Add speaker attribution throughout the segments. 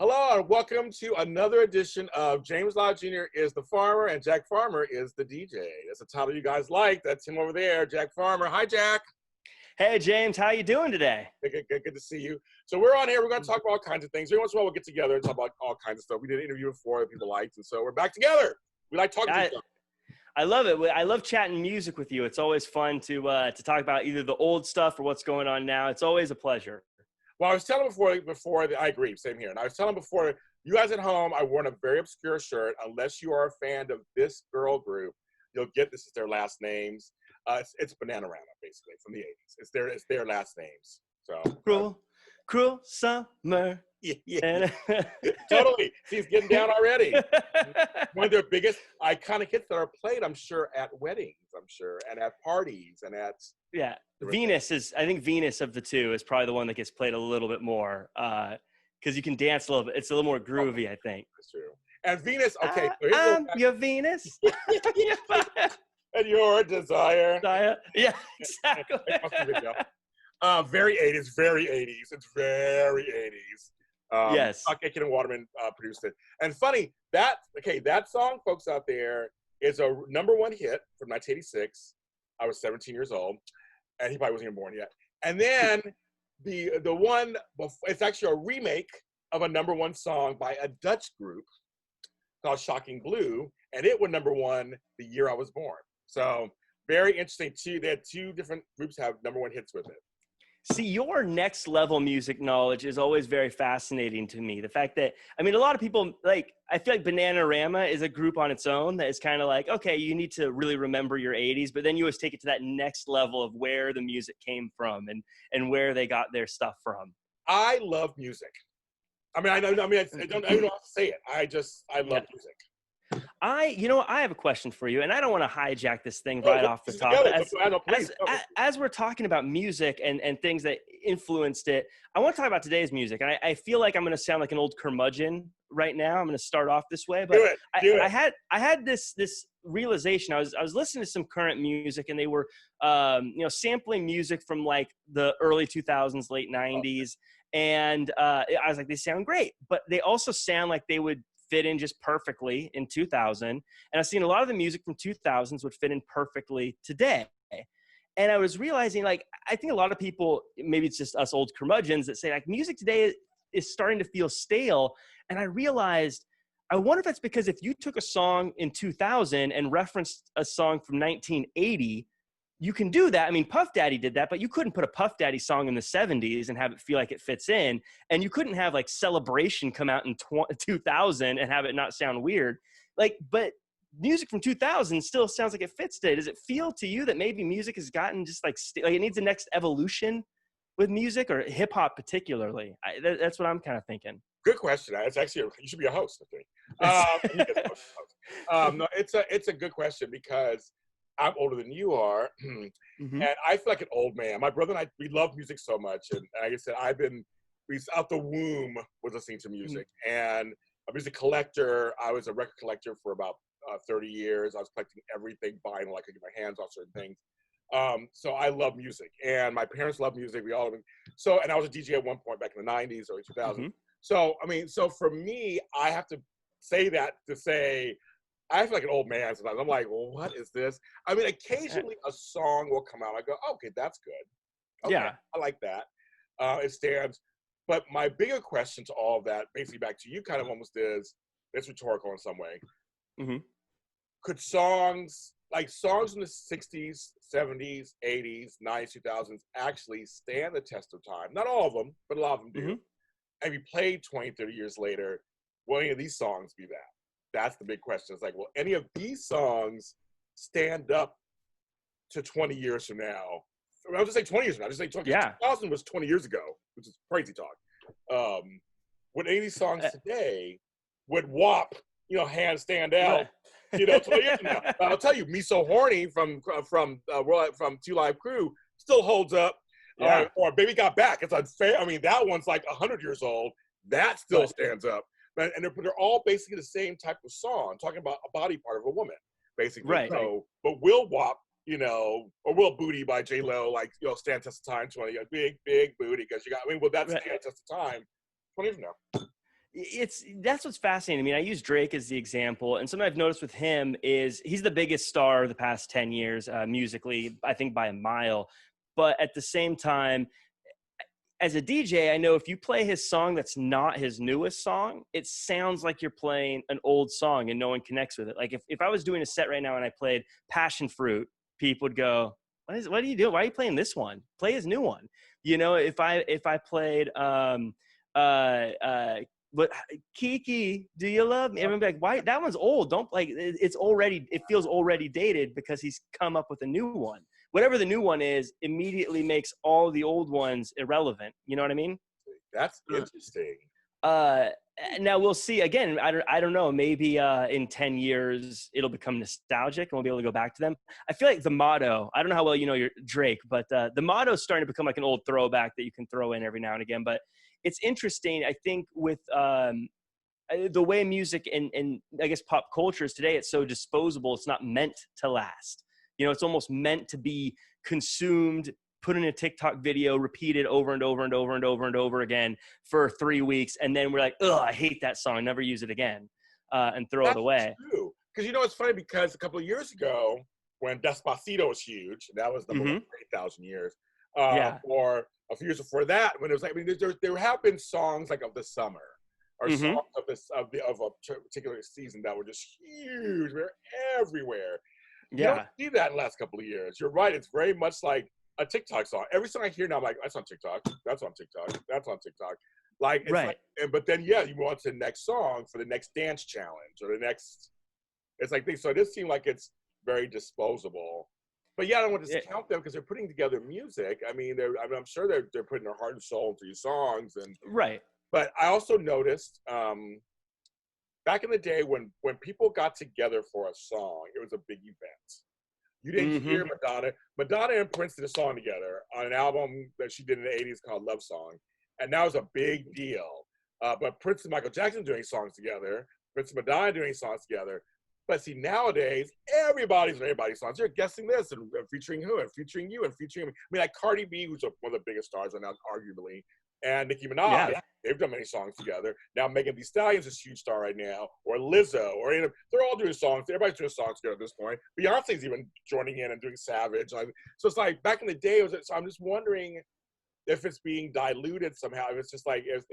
Speaker 1: Hello and welcome to another edition of James Lott Jr. is the farmer and Jack Farmer is the DJ. That's the title you guys like. That's him over there, Jack Farmer. Hi, Jack.
Speaker 2: Hey, James. How you doing today?
Speaker 1: Good to see you. So we're on here. We're going to talk about all kinds of things. Every once in a while, we'll get together and talk about all kinds of stuff. We did an interview before that people liked, and so we're back together. We like talking to each other.
Speaker 2: I love it. I love chatting music with you. It's always fun to talk about either the old stuff or what's going on now. It's always a pleasure.
Speaker 1: Well, I was telling before I agree, same here. And I was telling before, you guys at home, I wore a very obscure shirt. Unless you are a fan of this girl group, you'll get this is their last names. It's Bananarama, basically, from the 80s. It's their last names. So
Speaker 2: Cruel summer.
Speaker 1: Yeah. Totally. She's getting down already. One of their biggest iconic hits that are played, I'm sure, at weddings, and at parties, and at
Speaker 2: Venus I think Venus of the two is probably the one that gets played a little bit more because you can dance a little bit. It's a little more groovy, I think.
Speaker 1: That's true. And Venus, okay.
Speaker 2: I'm your Venus.
Speaker 1: And your desire.
Speaker 2: Yeah, exactly.
Speaker 1: Very 80s, very 80s. It's very 80s.
Speaker 2: Yes.
Speaker 1: Aiken and Waterman produced it. And funny, that song, folks out there, is a #1 hit from 1986. I was 17 years old, and he probably wasn't even born yet. And then the one, it's actually a remake of a #1 song by a Dutch group called Shocking Blue, and it went #1 the year I was born. So very interesting too. They had two different groups have #1 hits with it.
Speaker 2: See, your next level music knowledge is always very fascinating to me. The fact that, I mean, a lot of people, I feel like Bananarama is a group on its own that is kind of like, okay, you need to really remember your 80s, but then you always take it to that next level of where the music came from and where they got their stuff from.
Speaker 1: I love music. I don't even know how to say it. I love music.
Speaker 2: I have a question for you, and I don't want to hijack this thing right off the top. As we're talking about music and things that influenced it, I want to talk about today's music. And I feel like I'm going to sound like an old curmudgeon right now. I'm going to start off this way, but I had this realization. I was listening to some current music, and they were sampling music from like the early 2000s, late 90s, and I was like, they sound great, but they also sound like they would fit in just perfectly in 2000. And I've seen a lot of the music from 2000s would fit in perfectly today. And I was realizing, I think a lot of people, maybe it's just us old curmudgeons that say music today is starting to feel stale. And I realized, I wonder if that's because if you took a song in 2000 and referenced a song from 1980, you can do that. I mean, Puff Daddy did that, but you couldn't put a Puff Daddy song in the 70s and have it feel like it fits in. And you couldn't have Celebration come out in 2000 and have it not sound weird. But music from 2000 still sounds like it fits today. Does it feel to you that maybe music has gotten just it needs a next evolution with music, or hip hop particularly? That's what I'm kind of thinking.
Speaker 1: Good question. It's actually, you should be a host, I think. No, it's a good question because I'm older than you are, and I feel like an old man. My brother and I, we love music so much, and like I said, we out the womb was listening to music, and I was a collector. I was a record collector for about 30 years. I was collecting everything vinyl. I could get my hands on certain things. So I love music, and my parents love music. We all, and I was a DJ at one point back in the 90s, early 2000s. So for me, I have to say that to say, I feel like an old man sometimes. I'm like, well, what is this? I mean, occasionally a song will come out. I go, okay, that's good. Okay, I like that. It stands. But my bigger question to all of that, basically back to you kind of almost is, it's rhetorical in some way. Could songs in the 60s, 70s, 80s, 90s, 2000s actually stand the test of time? Not all of them, but a lot of them do. And if you played 20, 30 years later, will any of these songs be that? That's the big question. It's like, will any of these songs stand up to 20 years from now? I was just saying 20 years from now. I just say 2000 was 20 years ago, which is crazy talk. Would any of these songs today, would WAP, hands stand out, 20 years from now? I'll tell you, Me So Horny from Two Live Crew still holds up. Or Baby Got Back. It's unfair. I mean, that one's like 100 years old. That still stands up. And they're all basically the same type of song, talking about a body part of a woman, basically.
Speaker 2: Right.
Speaker 1: So, but will WAP, or will Booty by J-Lo, stand test of time? 20, big booty, because will that stand test of time 20 years from now?
Speaker 2: That's what's fascinating. I mean, I use Drake as the example, and something I've noticed with him is he's the biggest star of the past 10 years, musically, I think by a mile. But at the same time, as a DJ, I know if you play his song that's not his newest song, it sounds like you're playing an old song and no one connects with it. Like if I was doing a set right now and I played Passion Fruit, people would go, what are you doing? Why are you playing this one? Play his new one. If I played but Kiki, do you love me? Everyone be like, why? That one's old. Don't like it feels already dated because he's come up with a new one. Whatever the new one is immediately makes all the old ones irrelevant. You know what I mean?
Speaker 1: That's interesting.
Speaker 2: Now we'll see. Again, I don't know. Maybe in 10 years it'll become nostalgic and we'll be able to go back to them. I feel like the motto, I don't know how well you know your Drake, but the motto is starting to become like an old throwback that you can throw in every now and again. But it's interesting, I think, with the way music and I guess pop culture is today, it's so disposable. It's not meant to last. It's almost meant to be consumed, put in a TikTok video, repeated over and over and over and over and over again for 3 weeks. And then we're like, oh, I hate that song. Never use it again, and throw it away.
Speaker 1: True. Because it's funny because a couple of years ago when Despacito was huge, that was number 1 for 8,000 years. Or a few years before that, when it was like, there have been songs like of the summer or songs of a particular season that were just huge. They're everywhere. You don't see that in the last couple of years. You're right. It's very much like a TikTok song. Every song I hear now, I'm like, that's on TikTok. That's on TikTok. That's on TikTok. Like, right. But then, you move on to the next song for the next dance challenge or the next. It's like so it does seem like it's very disposable. But I don't want to discount them because they're putting together music. I mean, I'm sure they're putting their heart and soul into these songs, and
Speaker 2: right.
Speaker 1: But I also noticed back in the day when people got together for a song, it was a big event. You didn't hear Madonna and Prince did a song together on an album that she did in the 80s called Love Song, and that was a big deal. But Prince and Michael Jackson doing songs together, Prince and Madonna doing songs together. But see, nowadays, everybody's on everybody's songs. You're guessing this and featuring who and featuring you and featuring. I mean, like Cardi B, who's one of the biggest stars right now, arguably, and Nicki Minaj. They've done many songs together. Now Megan Thee Stallion's a huge star right now, or Lizzo, or they're all doing songs. Everybody's doing songs together at this point. Beyonce's even joining in and doing Savage. So it's like back in the day. So I'm just wondering if it's being diluted somehow. If it's just like it's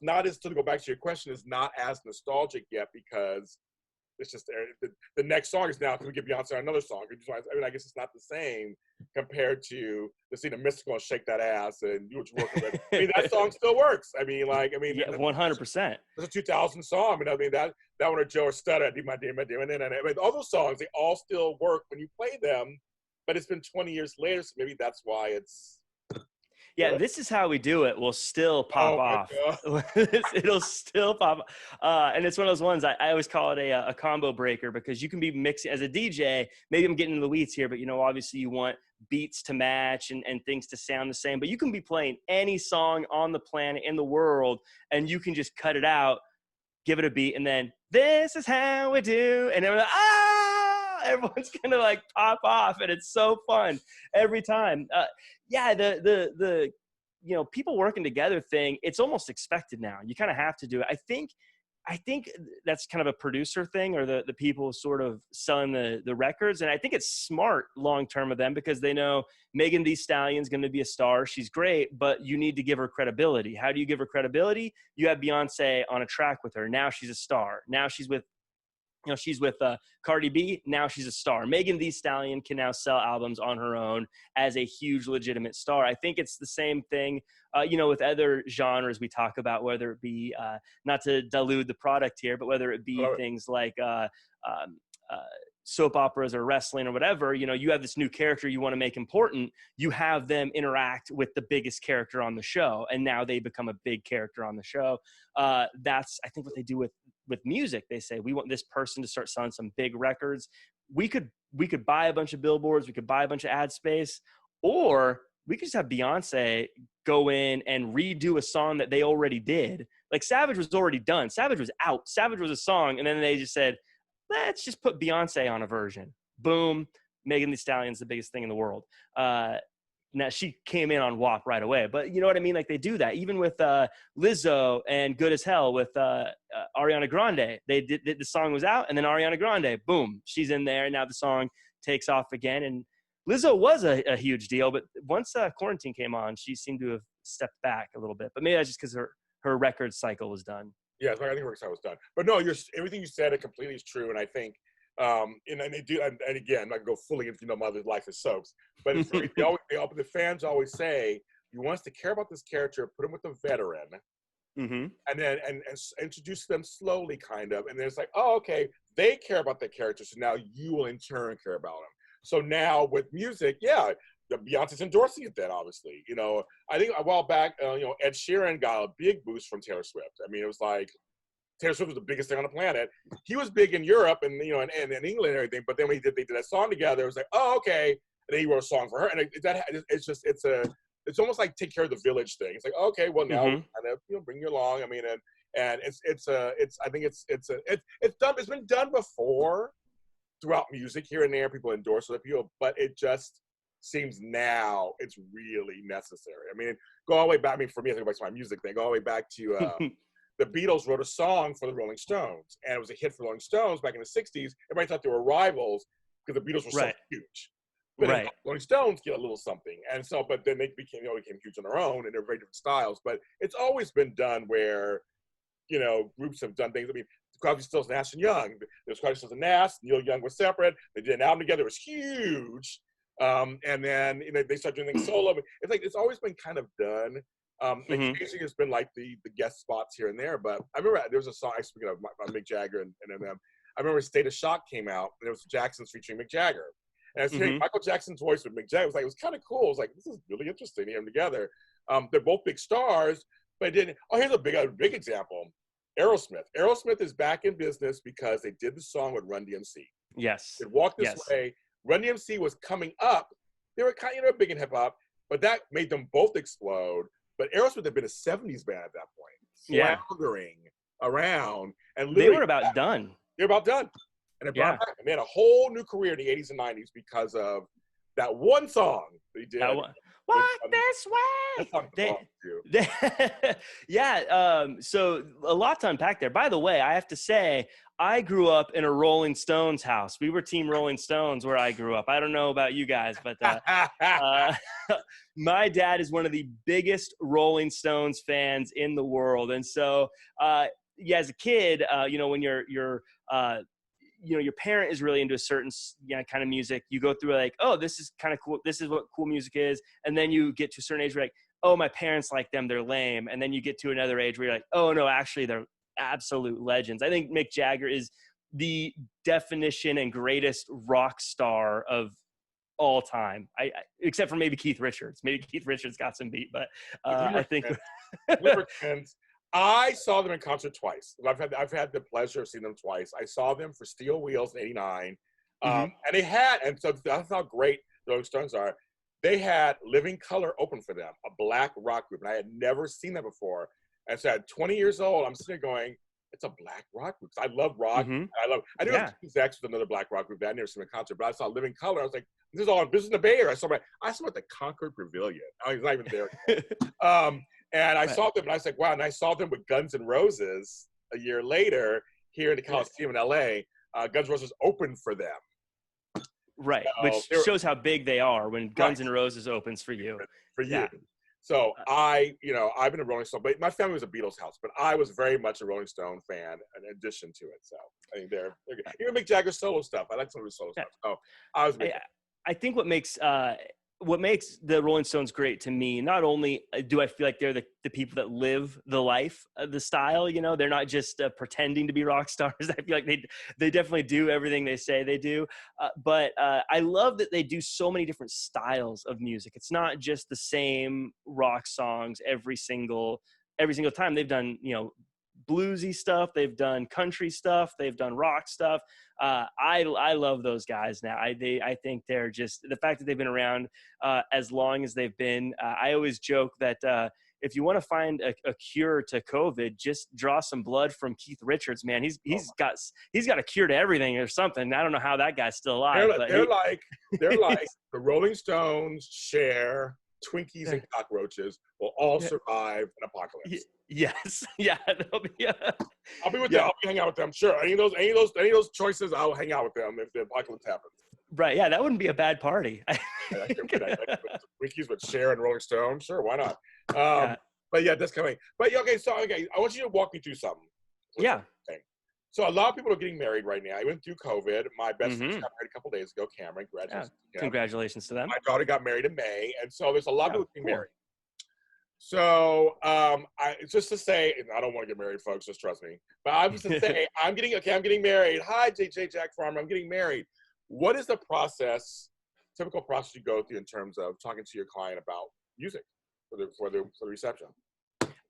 Speaker 1: not as, to go back to your question, it's not as nostalgic yet because it's just the next song is now, can we give Beyonce another song? I guess it's not the same compared to the Mystical and Shake That Ass and Do What You Work With. I mean, that song still works.
Speaker 2: 100%.
Speaker 1: It's a 2000 song. That one or Joe or Stutter, all those songs, they all still work when you play them, but it's been 20 years later, so maybe that's why it's.
Speaker 2: Yeah, this is how we do it. We'll still pop off. It'll still pop. And it's one of those ones, I always call it a combo breaker because you can be mixing as a DJ. Maybe I'm getting into the weeds here, but obviously you want beats to match and things to sound the same. But you can be playing any song on the planet, in the world, and you can just cut it out, give it a beat, and then this is how we do. And then we're like, everyone's gonna like pop off, and it's so fun every time. The people working together thing, it's almost expected now. You kind of have to do it. I think that's kind of a producer thing, or the people sort of selling the records, and I think it's smart long term of them because they know Megan Thee Stallion's going to be a star. She's great, but you need to give her credibility. How do you give her credibility? You have Beyonce on a track with her. Now she's a star. Now she's with Cardi B. Now she's a star. Megan Thee Stallion can now sell albums on her own as a huge legitimate star. I think it's the same thing, with other genres we talk about, whether it be, not to dilute the product here, but whether it be things like soap operas or wrestling or whatever, you have this new character you want to make important. You have them interact with the biggest character on the show, and now they become a big character on the show. That's, I think, what they do with music. They say, we want this person to start selling some big records. We could buy a bunch of billboards, we could buy a bunch of ad space, or we could just have Beyonce go in and redo a song that they already did. Like Savage was already done. Savage was out. Savage was a song, and then they just said, let's just put Beyonce on a version. Boom. Megan Thee Stallion's the biggest thing in the world. now she came in on WAP right away, but you know what I mean? Like they do that even with Lizzo and Good as Hell with Ariana Grande. They did the song was out, and then Ariana Grande, boom, she's in there, and now the song takes off again. And Lizzo was a huge deal, but once quarantine came on, she seemed to have stepped back a little bit. But maybe that's just because her record cycle was done.
Speaker 1: Yeah, I think her record cycle was done. But no, everything you said, it completely is true, and I think. And they do, and again, I can go fully into Mother's Life as soaps, but it's really, the fans always say, you want us to care about this character, put him with a veteran, and then and introduce them slowly, kind of, and then it's like, oh, okay, they care about the character, so now you will in turn care about him. So now with music, yeah, Beyonce's endorsing it then, obviously. I think a while back, Ed Sheeran got a big boost from Taylor Swift. I mean, it was like, Taylor Swift was the biggest thing on the planet. He was big in Europe and and in England and everything. But then when they did that song together, it was like, oh, okay. And then he wrote a song for her, and it's almost like Take Care of the Village thing. It's like, okay, well now kind of bring you along. I mean, and I think it's been done before throughout music here and there. People endorse other people, but it just seems now it's really necessary. I mean, go all the way back. I mean, for me, I think about my music thing. Go all the way back to. The Beatles wrote a song for the Rolling Stones, and it was a hit for Rolling Stones back in the 60s. Everybody thought they were rivals because the Beatles were so huge. But then Rolling Stones get a little something. And so, but then they became huge on their own, and they're very different styles. But it's always been done where, groups have done things. I mean, Crosby, Stills, Nash and Young. There's Crosby, Stills and Nash. Neil Young was separate. They did an album together. It was huge. And then they started doing things solo. It's like it's always been kind of done. Occasionally it's been like the guest spots here and there, but I remember there was a song, speaking of Mick Jagger and them, I remember State of Shock came out, and it was Jackson's featuring Mick Jagger. And I was hearing Michael Jackson's voice with Mick Jagger. It was kind of cool. I was like, this is really interesting to hear them together. They're both big stars, but here's a big example. Aerosmith. Aerosmith is back in business because they did the song with Run DMC.
Speaker 2: Yes.
Speaker 1: They walked this way. Run DMC was coming up. They were kind of big in hip hop, but that made them both explode. But Aerosmith had been a 70s band at that point, floundering around. And
Speaker 2: they were about done.
Speaker 1: They were about done. And they brought back. And they had a whole new career in the 80s and 90s because of that one song they did.
Speaker 2: Walk this way. So a lot to unpack there. By the way, I have to say, I grew up in a Rolling Stones house. We were Team Rolling Stones where I grew up. I don't know about you guys, but my dad is one of the biggest Rolling Stones fans in the world. And so, as a kid, when your parent is really into a certain kind of music, you go through like, oh, this is kind of cool. This is what cool music is. And then you get to a certain age where you're like, oh, my parents like them. They're lame. And then you get to another age where you're like, oh, no, actually, they're absolute legends. I think Mick Jagger is the definition and greatest rock star of all time. I except for maybe Keith Richards. Maybe Keith Richards got some beat, but I think
Speaker 1: I saw them in concert twice. I've had the pleasure of seeing them twice. I saw them for Steel Wheels in '89, and so that's how great the Rolling Stones are. They had Living Colour open for them, a black rock group, and I had never seen that before. And so at 20 years old, I'm sitting there going, it's a black rock group. I love rock. I knew X was another black rock group that I never seen in concert, but I saw Living Colour. I was like, this is in the Bay Area. I saw them at the Concord Pavilion. I was not even there. And I saw them, and I was like, wow. And I saw them with Guns N' Roses a year later here in the Coliseum in LA. Guns N' Roses opened for them.
Speaker 2: Right, which shows how big they are when Guns N' Roses opens for you.
Speaker 1: For you. So I've been a Rolling Stone, but my family was a Beatles house, but I was very much a Rolling Stone fan in addition to it. So I think they're good. Even Mick Jagger solo stuff. I like some of his solo stuff. So I was
Speaker 2: I think what makes the Rolling Stones great to me, not only do I feel like they're the people that live the life, the style, they're not just pretending to be rock stars. I feel like they definitely do everything they say they do. But I love that they do so many different styles of music. It's not just the same rock songs every single time. They've done, bluesy stuff. They've done country stuff. They've done rock stuff. I love those guys now. I think they're just the fact that they've been around as long as they've been. I always joke that if you want to find a cure to COVID, just draw some blood from Keith Richards, man. He's got a cure to everything or something. I don't know how that guy's still alive.
Speaker 1: They're like the Rolling Stones, Cher, Twinkies and cockroaches will all survive an apocalypse.
Speaker 2: Yes. Yeah. There'll be
Speaker 1: I'll be with them. I'll be hanging out with them. Sure. Any of those choices, I'll hang out with them if the apocalypse happens.
Speaker 2: Right. Yeah. That wouldn't be a bad party.
Speaker 1: Twinkies with Cher and Rolling Stone. Sure. Why not? But yeah, that's coming. But okay. So, okay. I want you to walk me through something.
Speaker 2: Yeah.
Speaker 1: So a lot of people are getting married right now. I went through COVID. My best friend got married a couple days ago, Cameron. Congratulations.
Speaker 2: Yeah. Congratulations to them.
Speaker 1: My daughter got married in May. And so there's a lot of people getting married. So just to say, and I don't want to get married, folks, just trust me. But I was to say, I'm getting married. Hi, JJ Jack Farmer. I'm getting married. What is the process, typical process you go through in terms of talking to your client about music for the reception?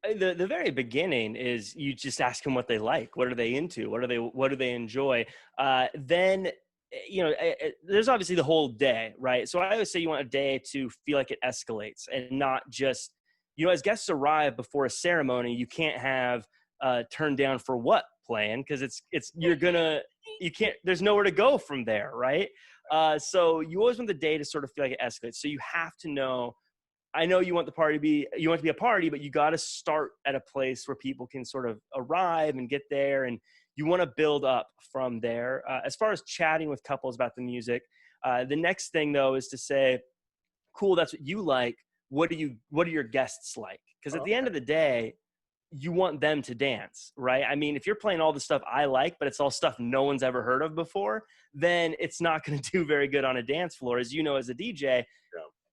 Speaker 2: The very beginning is you just ask them what they like. What are they into? What do they enjoy? Then, there's obviously the whole day, right? So I always say you want a day to feel like it escalates and not just, as guests arrive before a ceremony, you can't have turn down for what plan, because there's nowhere to go from there, right? So you always want the day to sort of feel like it escalates. So you have to know, I know you want to be a party, but you got to start at a place where people can sort of arrive and get there, and you want to build up from there. As far as chatting with couples about the music, the next thing though is to say, cool, that's what you like. What are your guests like? Because at the end of the day, you want them to dance, right? I mean, if you're playing all the stuff I like, but it's all stuff no one's ever heard of before, then it's not going to do very good on a dance floor. As you know, as a DJ,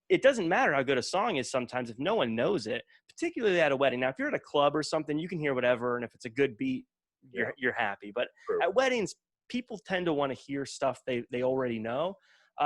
Speaker 2: it doesn't matter how good a song is sometimes if no one knows it, particularly at a wedding. Now, if you're at a club or something, you can hear whatever, and if it's a good beat, you're happy. But at weddings, people tend to want to hear stuff they already know.